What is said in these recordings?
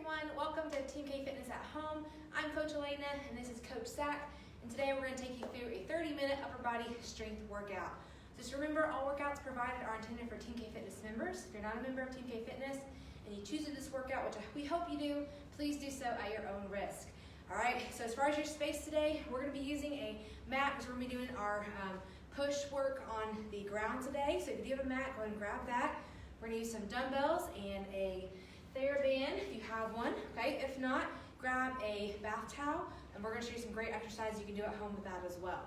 everyone, welcome to TMMKFitness at Home. I'm Coach Alana and this is Coach Zach, and today we're going to take you through a 30-minute upper body strength workout. Just remember, all workouts provided are intended for TMMKFitness members. If you're not a member of TMMKFitness and you choose this workout, which we hope you do, please do so at your own risk. Alright, so as far as your space today, we're going to be using a mat because we're going to be doing our push work on the ground today. So if you do have a mat, go ahead and grab that. We're going to use some dumbbells and a TheraBand if you have one. Okay, if not, grab a bath towel, and we're going to show you some great exercises you can do at home with that as well.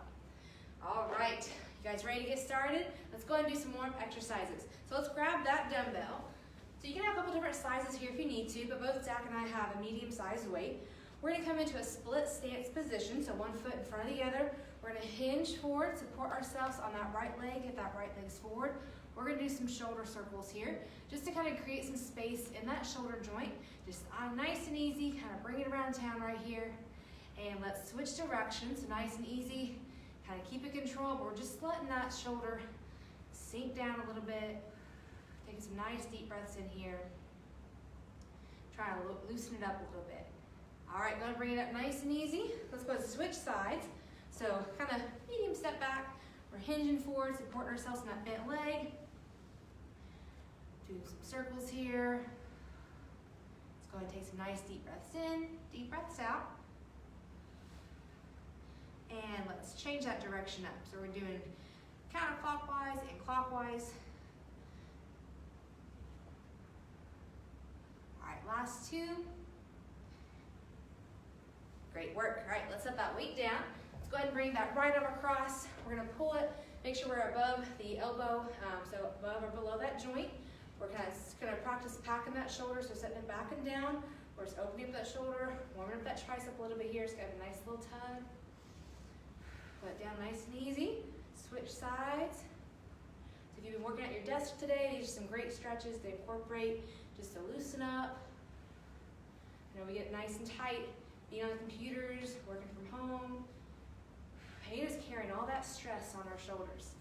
All right, you guys ready to get started? Let's go ahead and do some warm-up exercises. So let's grab that dumbbell. So you can have a couple different sizes here if you need to, but both Zach and I have a medium-sized weight. We're going to come into a split stance position, so one foot in front of the other. We're going to hinge forward, support ourselves on that right leg, get that right leg forward. We're going to do some shoulder circles here, just to kind of create some space in that shoulder joint. Just nice and easy, kind of bring it around town right here. And let's switch directions, nice and easy. Kind of keep it controlled, but we're just letting that shoulder sink down a little bit. Taking some nice deep breaths in here. Trying to loosen it up a little bit. All right, gonna bring it up nice and easy. Let's go switch sides. So kind of medium step back. We're hinging forward, supporting ourselves on that bent leg. Do some circles here. Let's go ahead and take some nice deep breaths in, deep breaths out. And let's change that direction up. So we're doing counterclockwise and clockwise. All right, last two. Great work. All right, let's set that weight down. Let's go ahead and bring that right arm across. We're going to pull it, make sure we're above the elbow, so above or below that joint. We're going to practice packing that shoulder, so setting it back and down. We're just opening up that shoulder, warming up that tricep a little bit here. Just got a nice little tug. Put it down nice and easy. Switch sides. So if you've been working at your desk today, these are some great stretches to incorporate just to loosen up. You know, we get nice and tight being on the computers, working from home. Pain is carrying all that stress on our shoulders.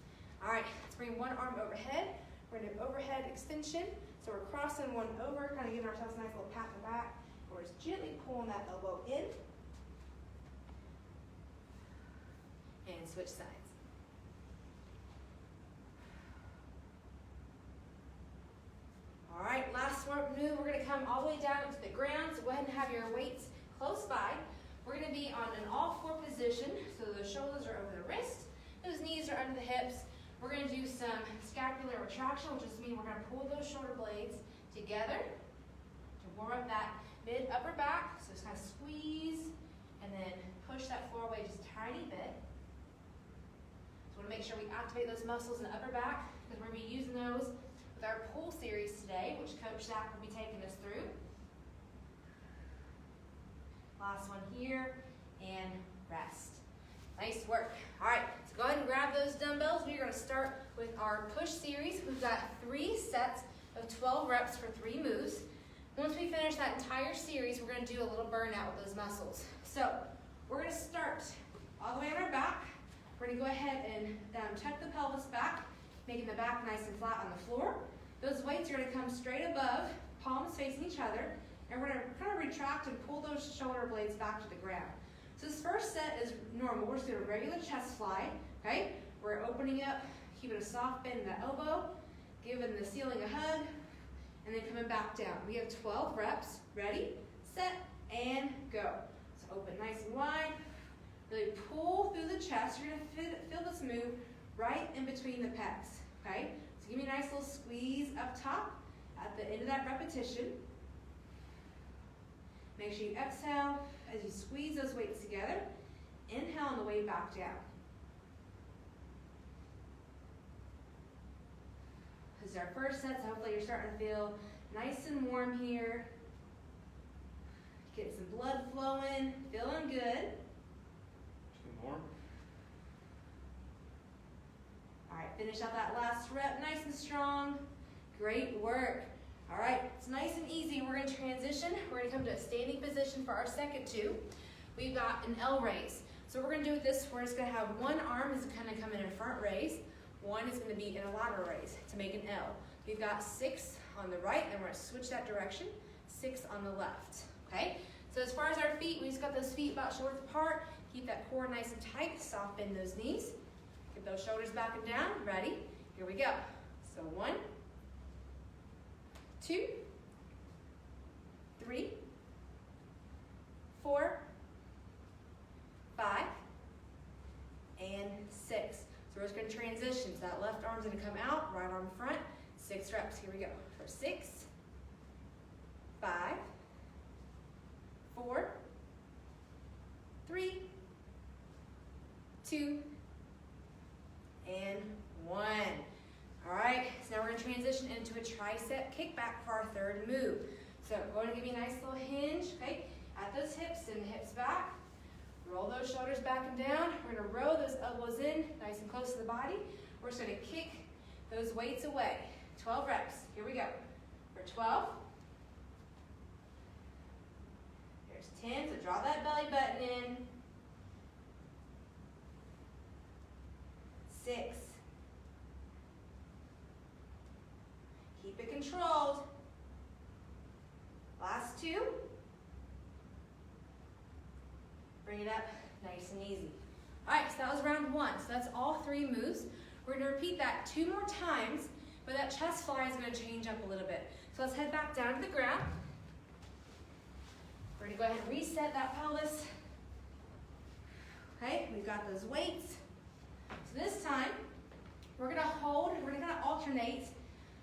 All right, let's bring one arm overhead. We're going to do overhead extension. So we're crossing one over, kind of giving ourselves a nice little pat in the back. We're just gently pulling that elbow in. And switch sides. All right, last warm-up move. We're going to come all the way down to the ground. So go ahead and have your weights close by. We're going to be on an all-four position, so the shoulders are over the wrist, those knees are under the hips. We're going to do some scapular retraction, which just means we're going to pull those shoulder blades together to warm up that mid-upper back. So just kind of squeeze and then push that forward away just a tiny bit. So we want to make sure we activate those muscles in the upper back because we're going to be using those with our pull series today, which Coach Zach will be taking us through. Last one here, and rest. Nice work. All right, so go ahead and grab those dumbbells. We're going to start with our push series. We've got 3 sets of 12 reps for 3 moves. Once we finish that entire series, we're going to do a little burnout with those muscles. So we're going to start all the way on our back. We're going to go ahead and tuck the pelvis back, making the back nice and flat on the floor. Those weights are going to come straight above, palms facing each other. And we're going to kind of retract and pull those shoulder blades back to the ground. So this first set is normal. We're just doing a regular chest fly, okay? We're opening up, keeping a soft bend in the elbow, giving the ceiling a hug, and then coming back down. We have 12 reps. Ready, set, and go. So open nice and wide. Really pull through the chest. You're going to feel this move right in between the pecs, okay? So give me a nice little squeeze up top at the end of that repetition. Make sure you exhale as you squeeze those weights together. Inhale on the way back down. This is our first set, so hopefully you're starting to feel nice and warm here. Get some blood flowing, feeling good. Too warm. All right, finish out that last rep nice and strong. Great work. All right, it's nice and easy. We're going to transition. We're going to come to a standing position for our second 2. We've got an L raise. So we're going to do with this, we're just going to have one arm is going to come in a front raise. One is going to be in a lateral raise to make an L. We've got 6 on the right, and we're going to switch that direction. 6 on the left, okay? So as far as our feet, we just got those feet about shoulders apart. Keep that core nice and tight, soft bend those knees. Get those shoulders back and down, ready? Here we go. So 1, 2, 3, 4, 5, and 6. So we're just gonna transition. So that left arm's gonna come out, right arm front, 6 reps. Here we go. For 6, 5, 4, 3, 2, and 1. All right, so now we're gonna transition into a tricep kickback for our third move. So go ahead and give me a nice little hinge, okay? At those hips, send the hips back. Roll those shoulders back and down. We're gonna row those elbows in, nice and close to the body. We're just gonna kick those weights away. 12 reps, here we go. For 12. Here's 10, so draw that belly button in. 6. Keep it controlled. Last 2. Bring it up nice and easy. All right, so that was round 1. So that's all 3 moves. We're gonna repeat that 2 more times, but that chest fly is gonna change up a little bit. So let's head back down to the ground. We're gonna go ahead and reset that pelvis. Okay, we've got those weights. So this time, we're gonna hold, we're gonna alternate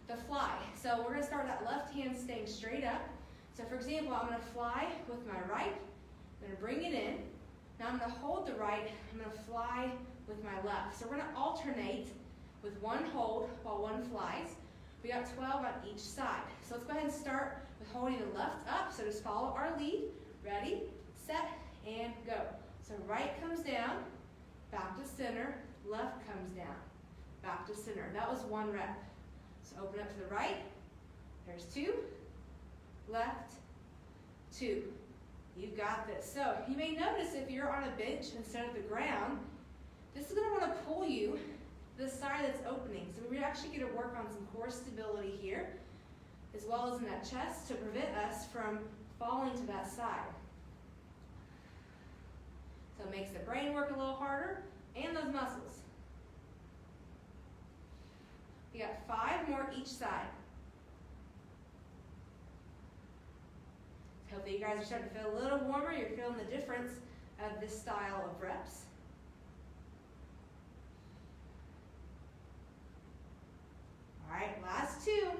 the fly. So we're gonna start that left hand staying straight up. So for example, I'm gonna fly with my right, I'm gonna bring it in. Now I'm gonna hold the right, I'm gonna fly with my left. So we're gonna alternate with one hold while one flies. We got 12 on each side. So let's go ahead and start with holding the left up. So just follow our lead. Ready, set, and go. So right comes down, back to center, left comes down, back to center. That was 1 rep. So open up to the right, there's 2, left, 2. You got this. So you may notice if you're on a bench instead of the ground, this is gonna wanna pull you to the side that's opening. So we're actually gonna work on some core stability here, as well as in that chest to prevent us from falling to that side. So it makes the brain work a little harder and those muscles. We got 5 more each side. Hopefully you guys are starting to feel a little warmer. You're feeling the difference of this style of reps. All right, last 2.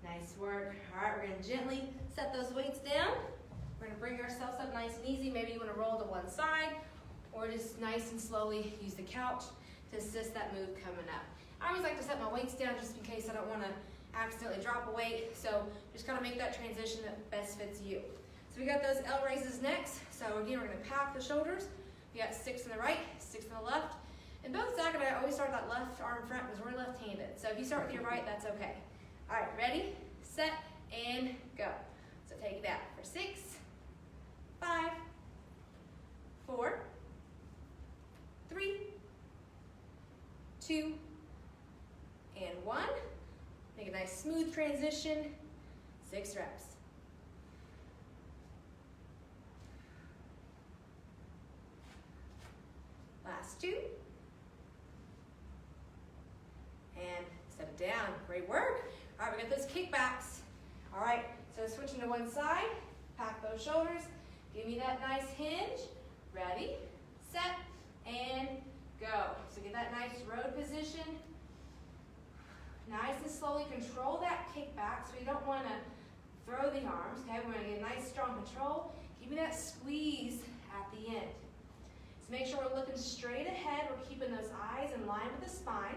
Nice work. All right, we're gonna gently set those weights down. We're gonna bring ourselves up nice and easy. Maybe you wanna roll to one side, or just nice and slowly use the couch to assist that move coming up. I always like to set my weights down just in case I don't wanna accidentally drop a weight. So just kind of make that transition that best fits you. So we got those L raises next. So again, we're gonna pack the shoulders. We got 6 on the right, 6 on the left. And both Zach and I always start that left arm front because we're left-handed. So if you start with your right, that's okay. All right, ready, set, and go. So take it out for 6, 5, 4, 3, 2, and 1. Make a nice smooth transition, 6 reps. Last 2. And set it down, great work. All right, we got those kickbacks. All right, so switching to one side, pack those shoulders, give me that nice hinge. Ready, set, and go. So get that nice road position. Nice and slowly control that kickback so you don't want to throw the arms, okay? We're going to get nice strong control. Give me that squeeze at the end. So make sure we're looking straight ahead. We're keeping those eyes in line with the spine.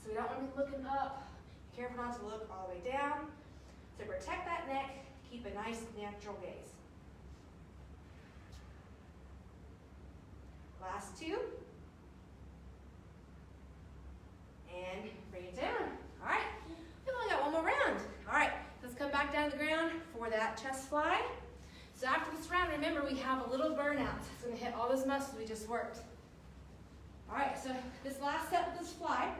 So we don't want to be looking up. Be careful not to look all the way down. So protect that neck. Keep a nice natural gaze. Last 2. And bring it down. All right, we've only got one more round. All right, let's come back down to the ground for that chest fly. So after this round, remember we have a little burnout. It's gonna hit all those muscles we just worked. All right, so this last set with this fly,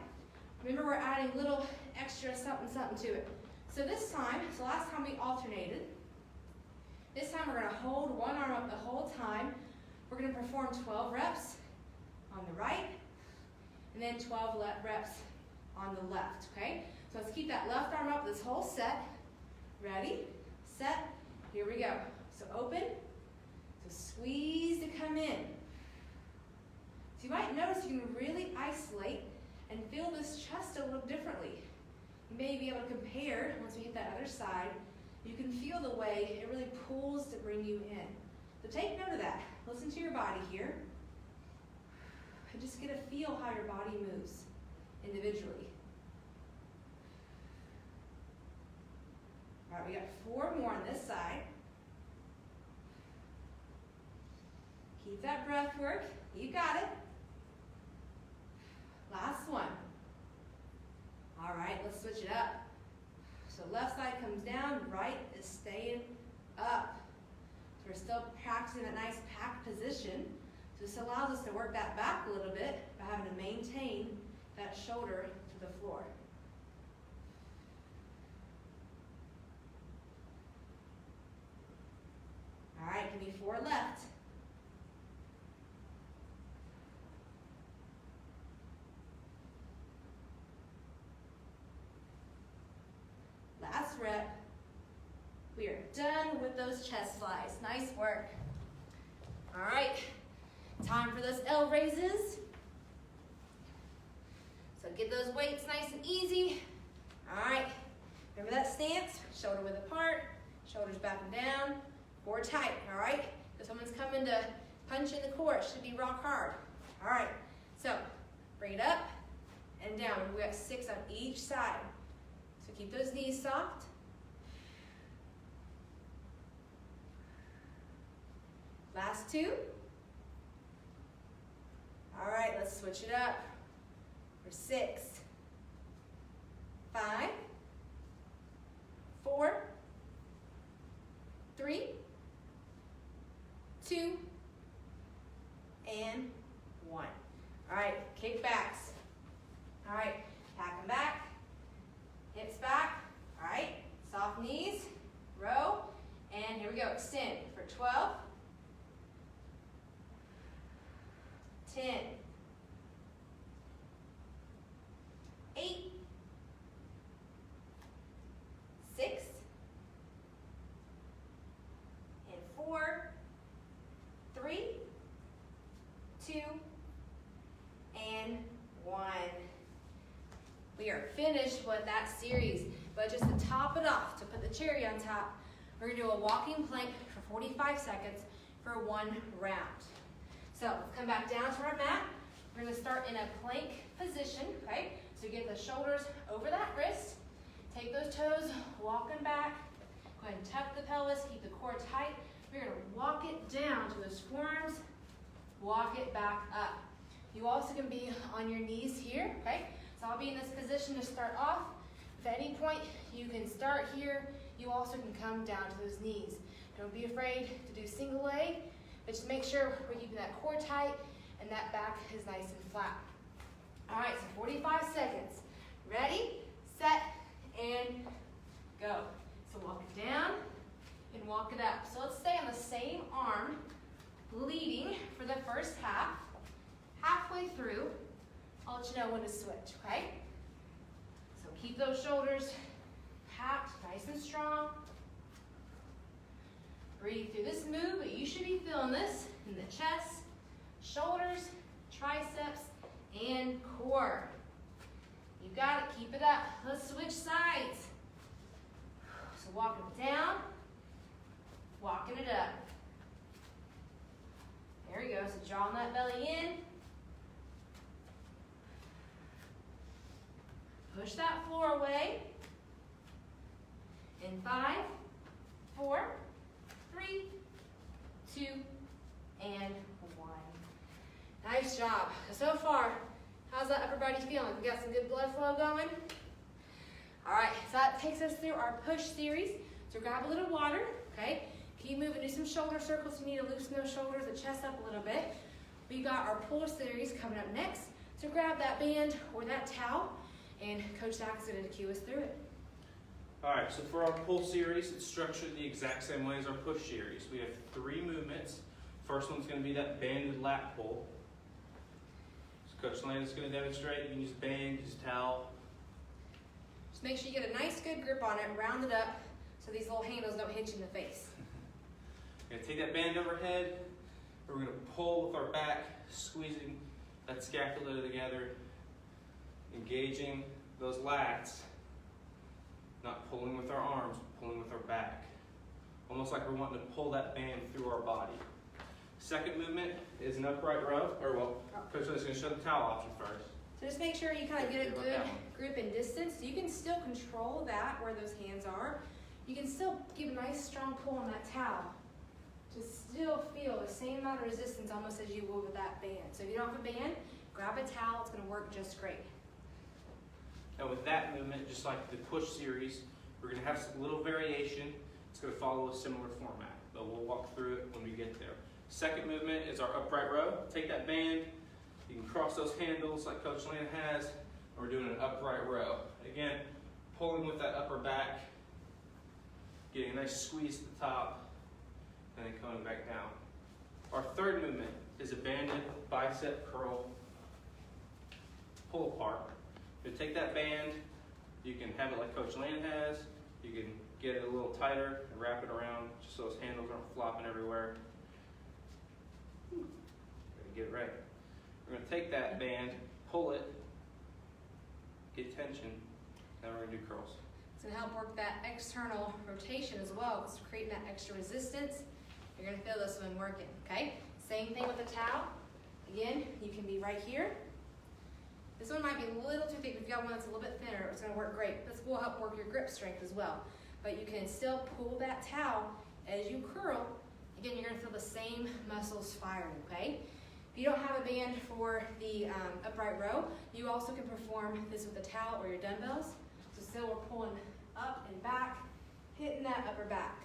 remember we're adding a little extra something to it. So this time, so last time we alternated. This time we're gonna hold one arm up the whole time. We're gonna perform 12 reps on the right, and then 12 reps on the left, okay? So let's keep that left arm up this whole set. Ready, set, here we go. So open, so squeeze to come in. So you might notice you can really isolate and feel this chest a little differently. You may be able to compare, once we hit that other side, you can feel the way it really pulls to bring you in. So take note of that. Listen to your body here. And just get a feel how your body moves individually. All right, we got 4 more on this side. Keep that breath work. You got it. Last one. All right, let's switch it up. So left side comes down, right is staying up. So we're still practicing that nice packed position. So this allows us to work that back a little bit by having to maintain that shoulder to the floor. All right, give me 4 left. Last rep. We are done with those chest flies. Nice work. All right, time for those L raises. So get those weights nice and easy. All right, remember that stance? Shoulder width apart, shoulders back and down, core tight, all right? If someone's coming to punch in the core, it should be rock hard. All right, so bring it up and down. We got 6 on each side. So keep those knees soft. Last 2. All right, let's switch it up for 6, 5, 4, 3, 2, and 1. All right, kick backs. All right, pack them back, hips back. All right, soft knees, row, and here we go, extend for 12, 10, 8, 6, and 4, 3, 2, and 1. We are finished with that series, but just to top it off, to put the cherry on top, we're gonna do a walking plank for 45 seconds for 1 round. So let's come back down to our mat. We're gonna start in a plank position, okay? So get the shoulders over that wrist, take those toes, walk them back, go ahead and tuck the pelvis, keep the core tight. We're gonna walk it down to those forearms, walk it back up. You also can be on your knees here, okay? So I'll be in this position to start off. If at any point you can start here, you also can come down to those knees. Don't be afraid to do single leg, but just make sure we're keeping that core tight and that back is nice and flat. All right, so 45 seconds. Ready, set, and go. So walk it down and walk it up. So let's stay on the same arm, leading for the first half. Halfway through, I'll let you know when to switch, okay? So keep those shoulders packed, nice and strong. Breathe through this move, but you should be feeling this in the chest, shoulders, triceps, and core. You got it, keep it up. Let's switch sides. So walking it down, walking it up. There you go, so drawing that belly in. Push that floor away. In 5, 4, 3, 2, and 1. Nice job. So far, how's that upper body feeling? We got some good blood flow going? All right, so that takes us through our push series. So grab a little water, okay? Keep moving, do some shoulder circles. You need to loosen those shoulders, the chest up a little bit. We got our pull series coming up next. So grab that band or that towel, and Coach Zach is going to cue us through it. All right, so for our pull series, it's structured the exact same way as our push series. We have 3 movements. First one's going to be that banded lat pull. So Coach Alana is going to demonstrate. You can use a band, use a towel. Just make sure you get a nice good grip on it, round it up, so these little handles don't hit you in the face. We're going to take that band overhead. We're going to pull with our back, squeezing that scapula together, engaging those lats, not pulling with our arms, pulling with our back. Almost like we're wanting to pull that band through our body. Second movement is an upright row, or well, Coach is going to show the towel option first. So just make sure you kind of get a good grip and distance. You can still control that where those hands are. You can still give a nice strong pull on that towel to still feel the same amount of resistance almost as you would with that band. So if you don't have a band, grab a towel, it's going to work just great. And with that movement, just like the push series, we're going to have some little variation. It's going to follow a similar format, but we'll walk through it when we get there. Second movement is our upright row. Take that band, you can cross those handles like Coach Alana has, and we're doing an upright row. Again, pulling with that upper back, getting a nice squeeze at the top, and then coming back down. Our third movement is a banded bicep curl pull apart. You take that band, you can have it like Coach Alana has, you can get it a little tighter and wrap it around just so those handles aren't flopping everywhere. Get it right. We're going to take that band, pull it, get tension, and we're going to do curls. It's going to help work that external rotation as well. It's creating that extra resistance. You're going to feel this one working, okay? Same thing with the towel. Again, you can be right here. This one might be a little too thick. If you've got one that's a little bit thinner, it's going to work great. This will help work your grip strength as well. But you can still pull that towel as you curl. Again, you're going to feel the same muscles firing, okay? If you don't have a band for the upright row, you also can perform this with a towel or your dumbbells. So still we're pulling up and back, hitting that upper back.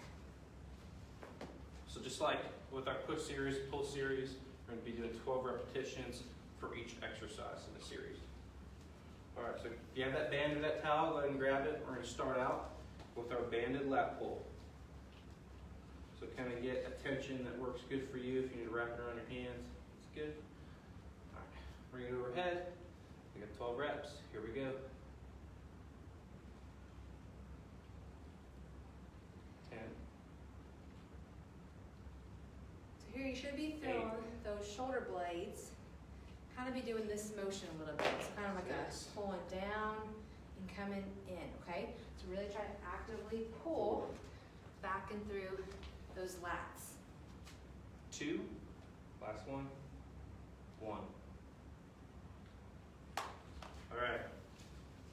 So just like with our push series, pull series, we're going to be doing 12 repetitions for each exercise in the series. All right, so if you have that band or that towel, go ahead and grab it. We're going to start out with our banded lat pull. So kind of get a tension that works good for you. If you need to wrap it around your hands, it's good. All right, bring it overhead. We got 12 reps. Here we go. 10. So here you should be feeling those shoulder blades. Kind of be doing this motion a little bit. It's kind of like a pulling down and coming in, okay? So really try to actively pull back and through those lats. 2. Last one. 1. All right.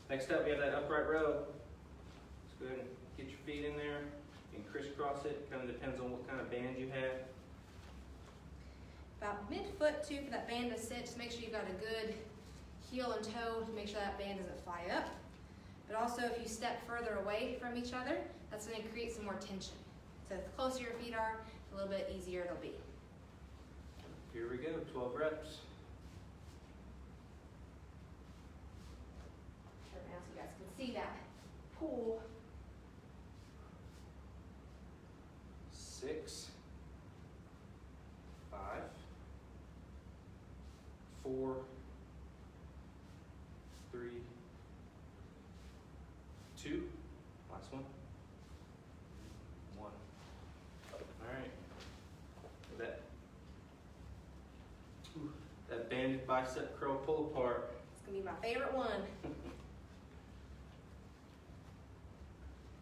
Next up, we have that upright row. Let's go ahead and get your feet in there. You can crisscross it. Kind of depends on what kind of band you have. About mid-foot too for that band to sit. Just make sure you've got a good heel and toe to make sure that band doesn't fly up. But also if you step further away from each other, that's going to create some more tension. So the closer your feet are, a little bit easier it'll be. Here we go, 12 reps. Turn around so you guys can see that pull. 6, 5, 4, 3, 2, last one, 1. All right. That banded bicep curl pull apart. It's going to be my favorite one.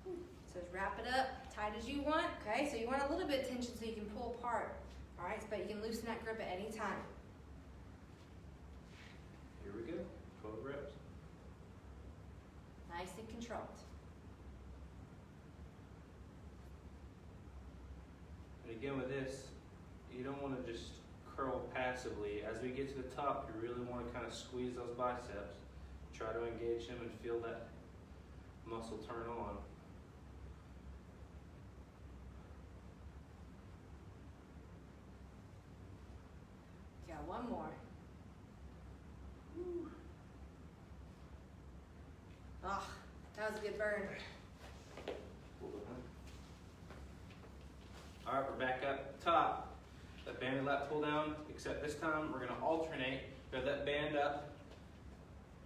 So just wrap it up tight as you want. Okay, so you want a little bit of tension so you can pull apart. All right, but you can loosen that grip at any time. Here we go, 12 reps. Nice and controlled. And again with this, you don't want to just curl passively. As we get to the top, you really want to kind of squeeze those biceps. Try to engage them and feel that muscle turn on. Got one more. Woo. Ah, that was a good burn. All right, we're back up top. That banded lat pull down, except this time we're gonna alternate. We have that band up.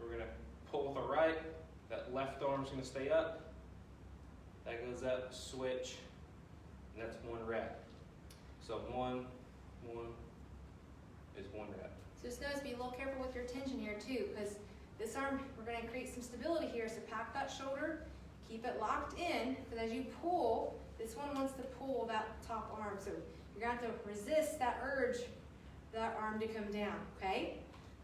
We're gonna pull with our right. That left arm's gonna stay up. That goes up, switch, and that's 1 rep. So one is 1 rep. So just notice, be a little careful with your tension here too, because this arm, we're gonna create some stability here, so pack that shoulder, keep it locked in, because as you pull, this one wants to pull that top arm, so you're gonna have to resist that urge for that arm to come down, okay?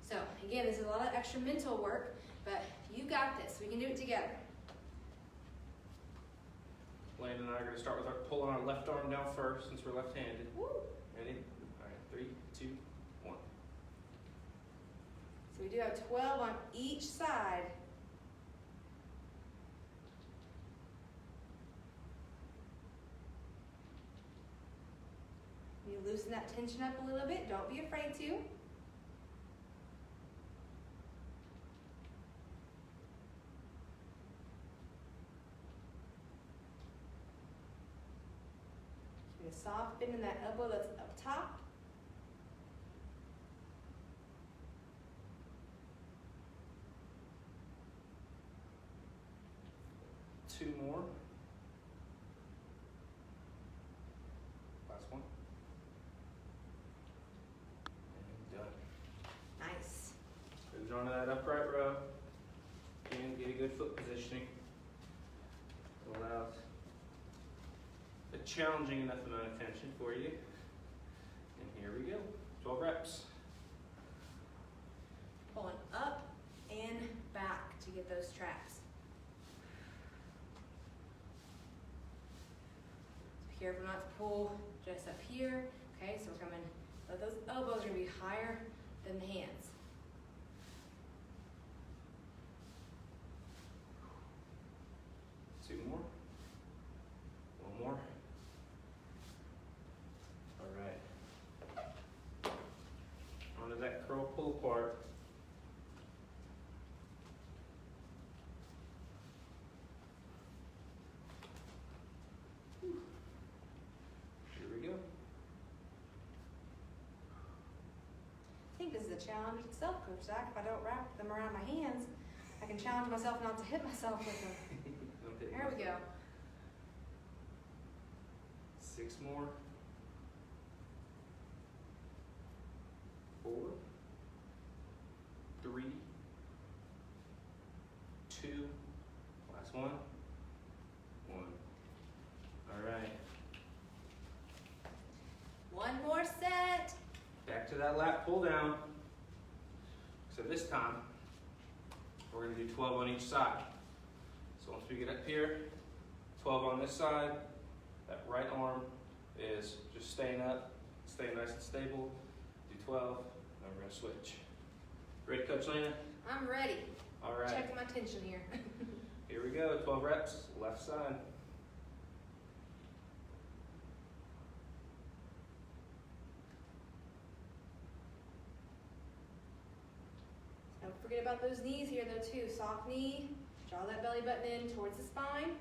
So again, this is a lot of extra mental work, but you got this, we can do it together. Landon and I are gonna start with our pulling our left arm down first, since we're left-handed. Woo. Ready? All right, 3, 2, 1. So we do have 12 on each side. You loosen that tension up a little bit, don't be afraid to. Keep a soft bend in that elbow that's up top. Two more. Last one. And done. Nice. Moving on to that upright row. Again, get a good foot positioning. It allows a challenging enough amount of tension for you. And here we go. 12 reps. Pulling up and back to get those traps. So careful not to pull just up here. Okay, so we're coming, but those elbows are gonna be higher than the hands. Two more. One more. All right. Onto that curl pull apart. Here we go. I think this is a challenge itself, Coach Zach. If I don't wrap them around my hands, I can challenge myself not to hit myself with them. There we go. 6 more. 4, 3, 2, last one. 1. All right. One more set. Back to that lat pull down. So this time, we're gonna do 12 on each side. So once we get up here, 12 on this side, that right arm is just staying up, staying nice and stable. Do 12, then we're gonna switch. Ready, Coach Alana? I'm ready. All right. Checking my tension here. Here we go, 12 reps, left side. Don't forget about those knees here though too. Soft knee, draw that belly button in towards the spine.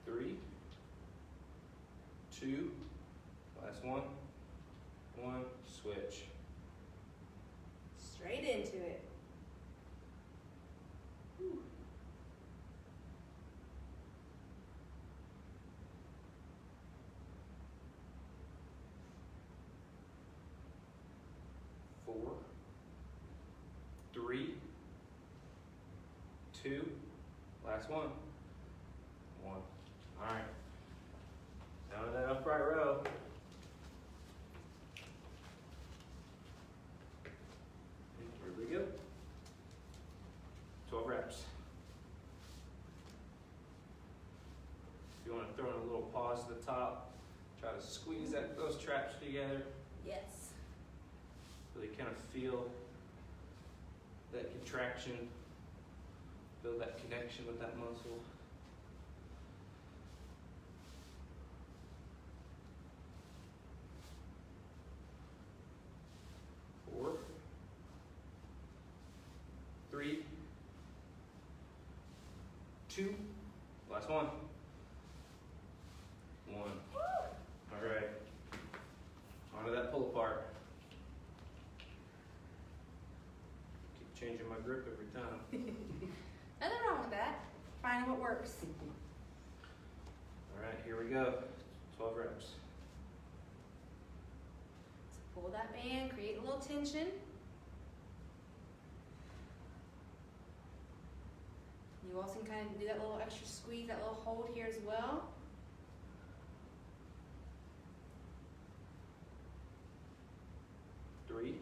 3, 2, last one. 1, switch. Straight into it. Whew. 4, 3, 2, last one. 1. All right. Down to that upright row. Here we go. 12 reps. If you want to throw in a little pause at the top, try to squeeze those traps together. Yes. Really kind of feel that contraction, feel that connection with that muscle. 2. Last one. 1. All right. Onto that pull apart. Keep changing my grip every time. Nothing wrong with that. Finding what works. All right, here we go. 12 reps. So pull that band, create a little tension. You also can kind of do that little extra squeeze, that little hold here as well. Three,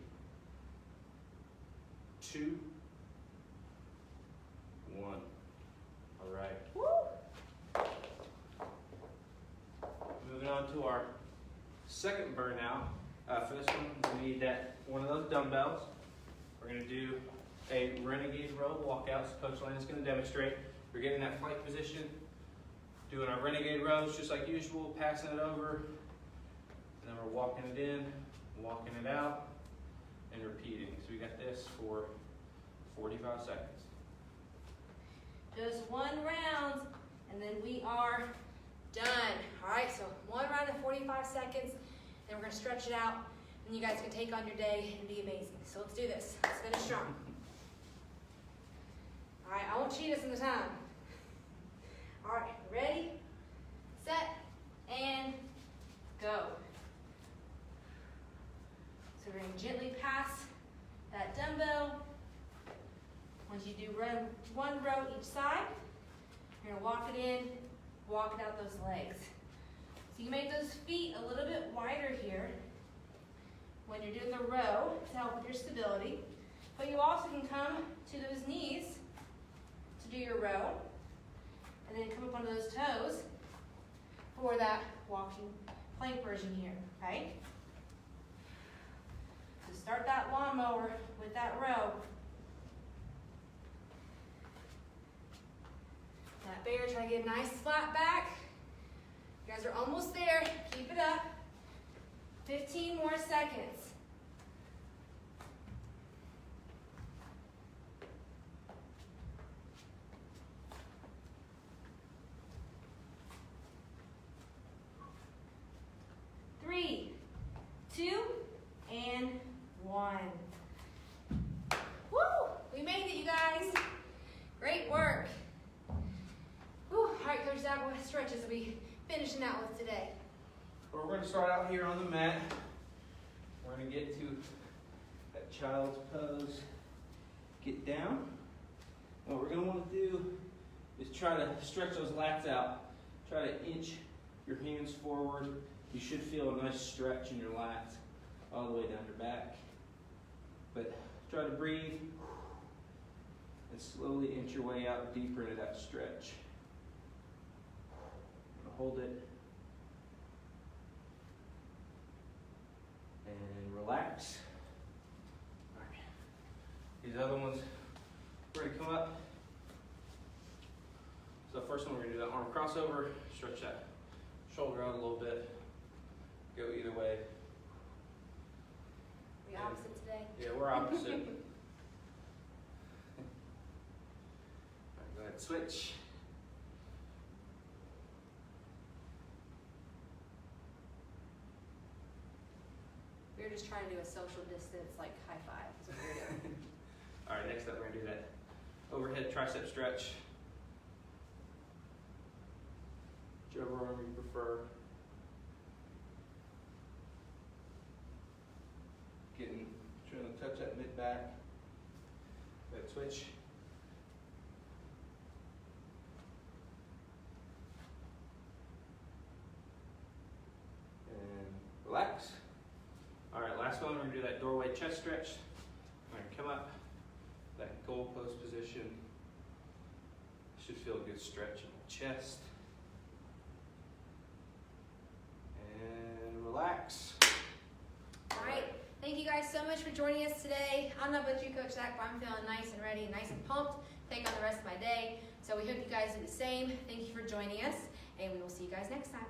2, 1. All right. Woo! Moving on to our second burnout. For this one, we need one of those dumbbells. We're going to do a renegade row walkout. So Coach Alana is going to demonstrate. We're getting that plank position, doing our renegade rows just like usual, passing it over, and then we're walking it in, walking it out, and repeating. So we got this for 45 seconds. Just 1 round, and then we are done. All right, so 1 round of 45 seconds, then we're gonna stretch it out, and you guys can take on your day and be amazing. So let's do this. Let's finish strong. All right, I won't cheat us in the time. All right, ready, set, and go. So we're gonna gently pass that dumbbell. Once you do run 1 row each side, you're gonna walk it in, walk it out those legs. So you make those feet a little bit wider here when you're doing the row to help with your stability. But you also can come to those knees to do your row, and then come up onto those toes for that walking plank version here, okay? So start that lawnmower with that row. That bear, try to get a nice flat back. You guys are almost there. Keep it up. 15 more seconds. Three, 2, and 1. Woo! We made it, you guys. Great work. Whew. All right, Coach Zach, what stretches are we finishing out with today? Well, we're going to start out here on the mat. We're going to get to that child's pose. Get down. What we're going to want to do is try to stretch those lats out. Try to inch your hands forward. You should feel a nice stretch in your lats all the way down your back. But try to breathe and slowly inch your way out deeper into that stretch. Hold it. And relax. All right. These other ones, we're going to come up. So first one, we're going to do that arm crossover. Stretch that shoulder out a little bit. Go either way. We opposite today? Yeah, we're opposite. All right, go ahead, switch. We were just trying to do a social distance, like high five. That's what we were doing. All right, next up we're going to do that overhead tricep stretch. Whichever arm you prefer. Trying to touch that mid back. That switch. And relax. All right, last one, we're going to do that doorway chest stretch. All right, come up, that goal pose position. Should feel a good stretch in the chest. And relax. All right. Thank you guys so much for joining us today. I don't know about you, Coach Zach, but I'm feeling nice and ready, nice and pumped to take on the rest of my day. So we hope you guys do the same. Thank you for joining us, and we will see you guys next time.